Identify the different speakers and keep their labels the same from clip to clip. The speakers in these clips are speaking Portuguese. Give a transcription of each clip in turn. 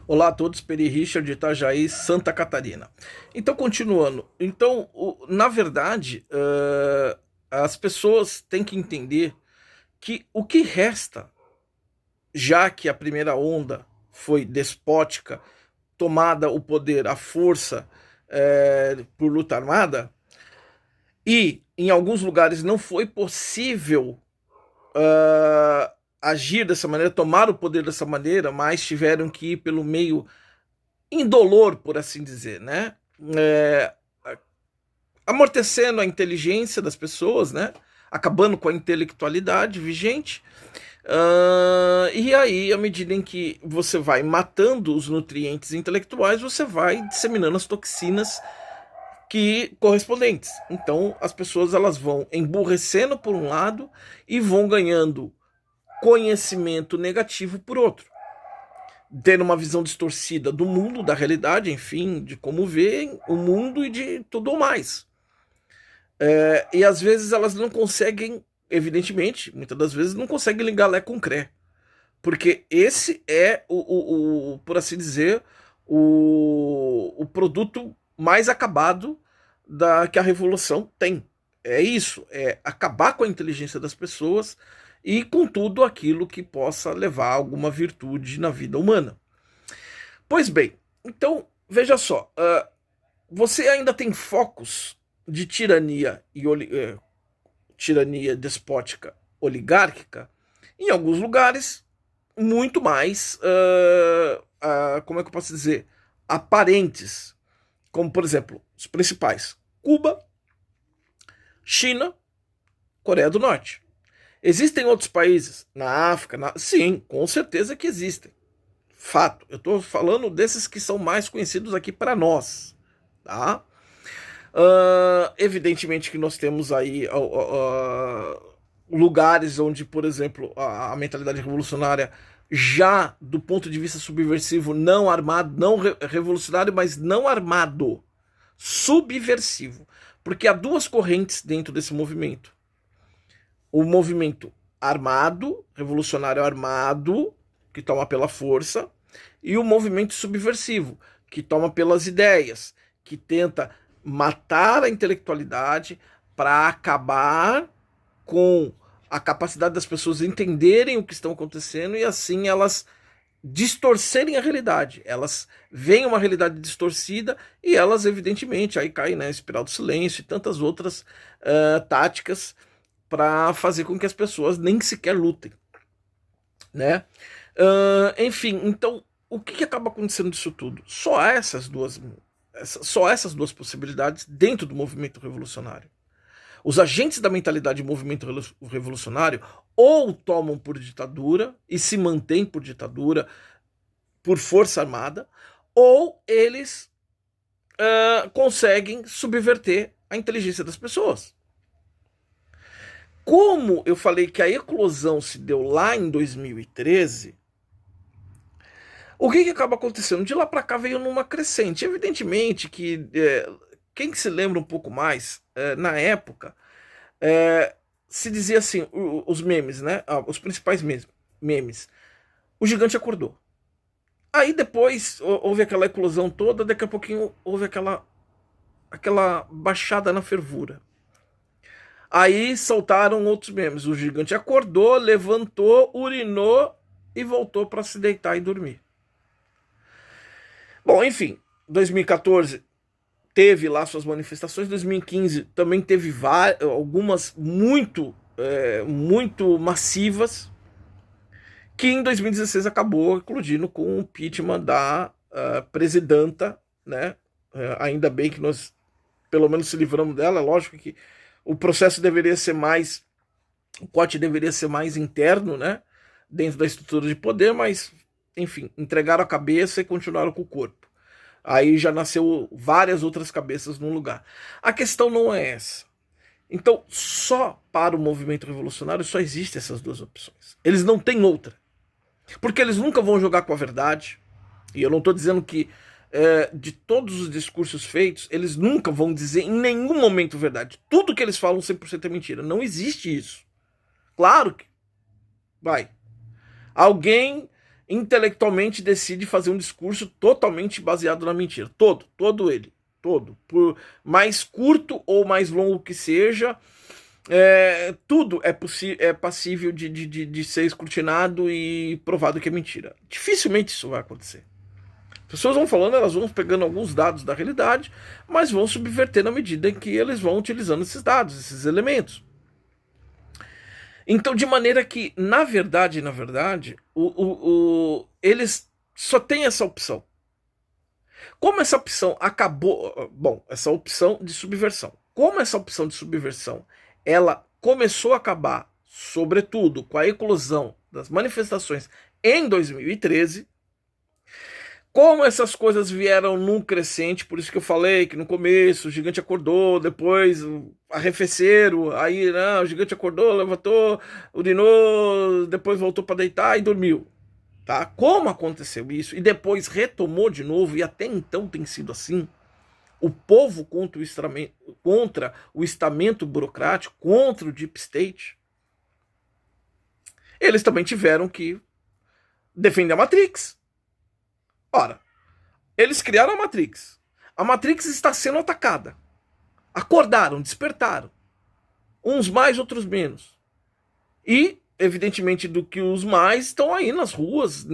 Speaker 1: Olá a todos, Peri Richard de Itajaí, Santa Catarina. Então, continuando. Então, na verdade, as pessoas têm que entender que o que resta, já que a primeira onda foi despótica, tomada o poder à força por luta armada, e em alguns lugares não foi possível agir dessa maneira, tomar o poder dessa maneira, mas tiveram que ir pelo meio indolor, por assim dizer, né? É, amortecendo a inteligência das pessoas, né? Acabando com a intelectualidade vigente. E aí, à medida em que você vai matando os nutrientes intelectuais, você vai disseminando as toxinas que correspondentes. Então, as pessoas elas vão emburrecendo por um lado e vão ganhando conhecimento negativo por outro, tendo uma visão distorcida do mundo, da realidade, enfim, de como vê o mundo e de tudo mais. E às vezes elas não conseguem, evidentemente, muitas das vezes não conseguem ligar Lé com Cré. Porque esse é por assim dizer, o produto mais acabado que a revolução tem. É isso, é acabar com a inteligência das pessoas e com tudo aquilo que possa levar a alguma virtude na vida humana. Pois bem, então veja só, você ainda tem focos de tirania tirania despótica oligárquica em alguns lugares muito mais, como é que eu posso dizer, aparentes, como por exemplo os principais: Cuba, China, Coreia do Norte. Existem outros países na África? Sim, com certeza que existem. Fato. Eu estou falando desses que são mais conhecidos aqui para nós, tá? Evidentemente que nós temos aí lugares onde, por exemplo, a mentalidade revolucionária, já do ponto de vista subversivo, não armado, não revolucionário, mas não armado, subversivo. Porque há duas correntes dentro desse movimento: o movimento armado, revolucionário armado, que toma pela força, e o movimento subversivo, que toma pelas ideias, que tenta matar a intelectualidade para acabar com a capacidade das pessoas entenderem o que estão acontecendo e assim elas distorcerem a realidade. Elas veem uma realidade distorcida e elas, evidentemente, aí caem na espiral do silêncio e tantas outras táticas para fazer com que as pessoas nem sequer lutem, né? Enfim, então o que acaba acontecendo disso tudo? Só essas duas possibilidades dentro do movimento revolucionário. Os agentes da mentalidade do movimento revolucionário ou tomam por ditadura e se mantêm por ditadura, por força armada, ou eles conseguem subverter a inteligência das pessoas. Como eu falei que a eclosão se deu lá em 2013, o que acaba acontecendo? De lá para cá veio numa crescente. Evidentemente que quem se lembra um pouco mais, na época, se dizia assim, os memes, né? Os principais memes. O gigante acordou. Aí depois houve aquela eclosão toda, daqui a pouquinho houve aquela baixada na fervura. Aí soltaram outros memes. O gigante acordou, levantou, urinou e voltou para se deitar e dormir. Bom, enfim, 2014 teve lá suas manifestações, 2015 também teve algumas muito massivas, que em 2016 acabou eclodindo com o impeachment da presidenta, né? Ainda bem que nós pelo menos se livramos dela. Lógico que o processo deveria ser mais, o corte deveria ser mais interno, né? Dentro da estrutura de poder, mas enfim, entregaram a cabeça e continuaram com o corpo. Aí já nasceu várias outras cabeças no lugar. A questão não é essa. Então, só para o movimento revolucionário só existem essas duas opções. Eles não têm outra. Porque eles nunca vão jogar com a verdade. E eu não estou dizendo que de todos os discursos feitos, eles nunca vão dizer em nenhum momento verdade. Tudo que eles falam 100% é mentira. Não existe isso. Claro que vai. Alguém intelectualmente decide fazer um discurso totalmente baseado na mentira. Todo ele. Todo. Por mais curto ou mais longo que seja, tudo é passível de ser escrutinado e provado que é mentira. Dificilmente isso vai acontecer. As pessoas vão falando, elas vão pegando alguns dados da realidade, mas vão subverter na medida em que eles vão utilizando esses dados, esses elementos. Então, de maneira que, na verdade, eles só têm essa opção. Como essa opção acabou... Bom, essa opção de subversão. Como essa opção de subversão, ela começou a acabar, sobretudo, com a eclosão das manifestações em 2013... Como essas coisas vieram num crescente, por isso que eu falei que no começo o gigante acordou, depois arrefeceram, aí não, o gigante acordou, levantou, urinou, depois voltou para deitar e dormiu. Tá? Como aconteceu isso e depois retomou de novo, e até então tem sido assim, o povo contra o estamento burocrático, contra o Deep State, eles também tiveram que defender a Matrix. Ora, eles criaram a Matrix. A Matrix está sendo atacada. Acordaram, despertaram. Uns mais, outros menos. E, evidentemente, do que os mais estão aí nas ruas,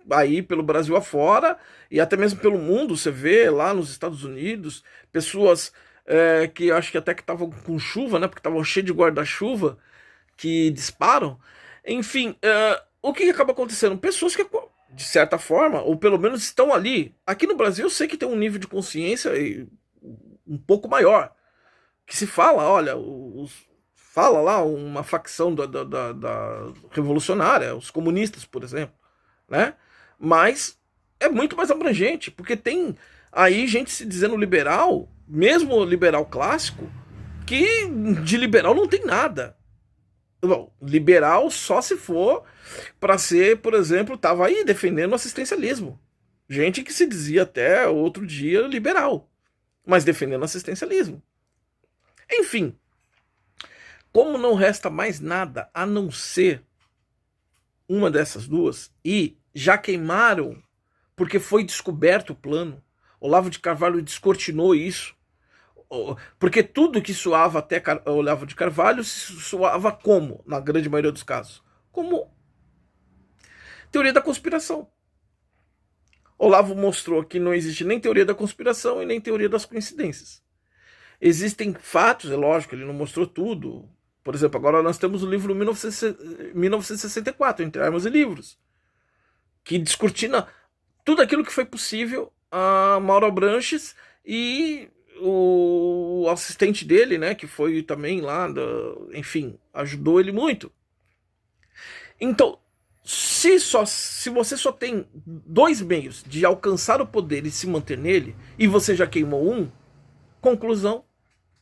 Speaker 1: aí pelo Brasil afora, e até mesmo pelo mundo. Você vê lá nos Estados Unidos, pessoas que acho que até que estavam com chuva, né? Porque estavam cheios de guarda-chuva, que disparam. Enfim, o que acaba acontecendo? Pessoas que, de certa forma, ou pelo menos estão ali. Aqui no Brasil eu sei que tem um nível de consciência um pouco maior. Que se fala, olha, fala lá uma facção da revolucionária, os comunistas, por exemplo. Né? Mas é muito mais abrangente, porque tem aí gente se dizendo liberal, mesmo liberal clássico, que de liberal não tem nada. Bom, liberal só se for para ser, por exemplo, estava aí defendendo o assistencialismo. Gente que se dizia até outro dia liberal, mas defendendo o assistencialismo. Enfim, como não resta mais nada a não ser uma dessas duas, e já queimaram, porque foi descoberto o plano, Olavo de Carvalho descortinou isso, porque tudo que soava até Olavo de Carvalho soava como, na grande maioria dos casos? Como teoria da conspiração. Olavo mostrou que não existe nem teoria da conspiração e nem teoria das coincidências. Existem fatos, é lógico, ele não mostrou tudo. Por exemplo, agora nós temos o livro 1964, Entre Armas e Livros, que descortina tudo aquilo que foi possível a Mauro Branches e o assistente dele, né, que foi também lá, enfim, ajudou ele muito. Então, se você só tem dois meios de alcançar o poder e se manter nele, e você já queimou um, conclusão,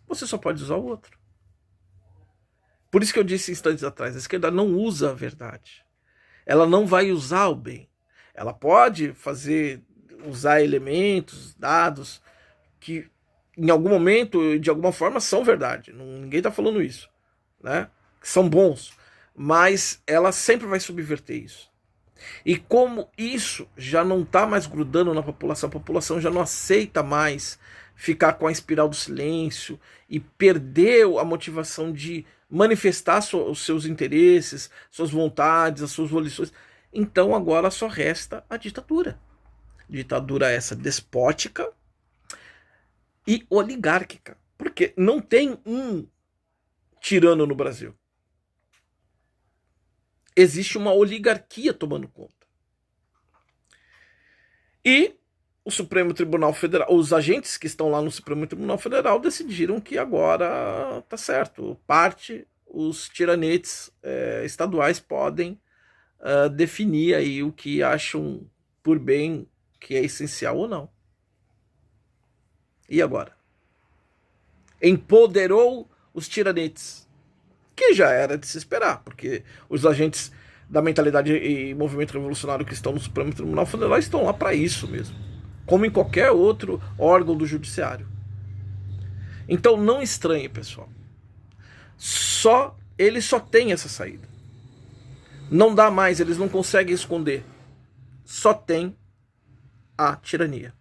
Speaker 1: você só pode usar o outro. Por isso que eu disse instantes atrás, a esquerda não usa a verdade. Ela não vai usar o bem. Ela pode usar elementos, dados, que em algum momento, de alguma forma, são verdade. Ninguém está falando isso, né? São bons. Mas ela sempre vai subverter isso. E como isso já não está mais grudando na população, a população já não aceita mais ficar com a espiral do silêncio e perdeu a motivação de manifestar os seus interesses, suas vontades, as suas volições. Então agora só resta a ditadura. Ditadura essa despótica e oligárquica. Porque não tem um tirano no Brasil. Existe uma oligarquia tomando conta. E o Supremo Tribunal Federal, os agentes que estão lá no Supremo Tribunal Federal decidiram que agora tá certo. Os tiranetes estaduais podem definir aí o que acham por bem, que é essencial ou não. E agora? Empoderou os tiranetes, que já era de se esperar, porque os agentes da mentalidade e movimento revolucionário que estão no Supremo Tribunal Federal estão lá para isso mesmo, como em qualquer outro órgão do judiciário. Então não estranhe, pessoal. Ele só tem essa saída. Não dá mais, eles não conseguem esconder. só tem a tirania.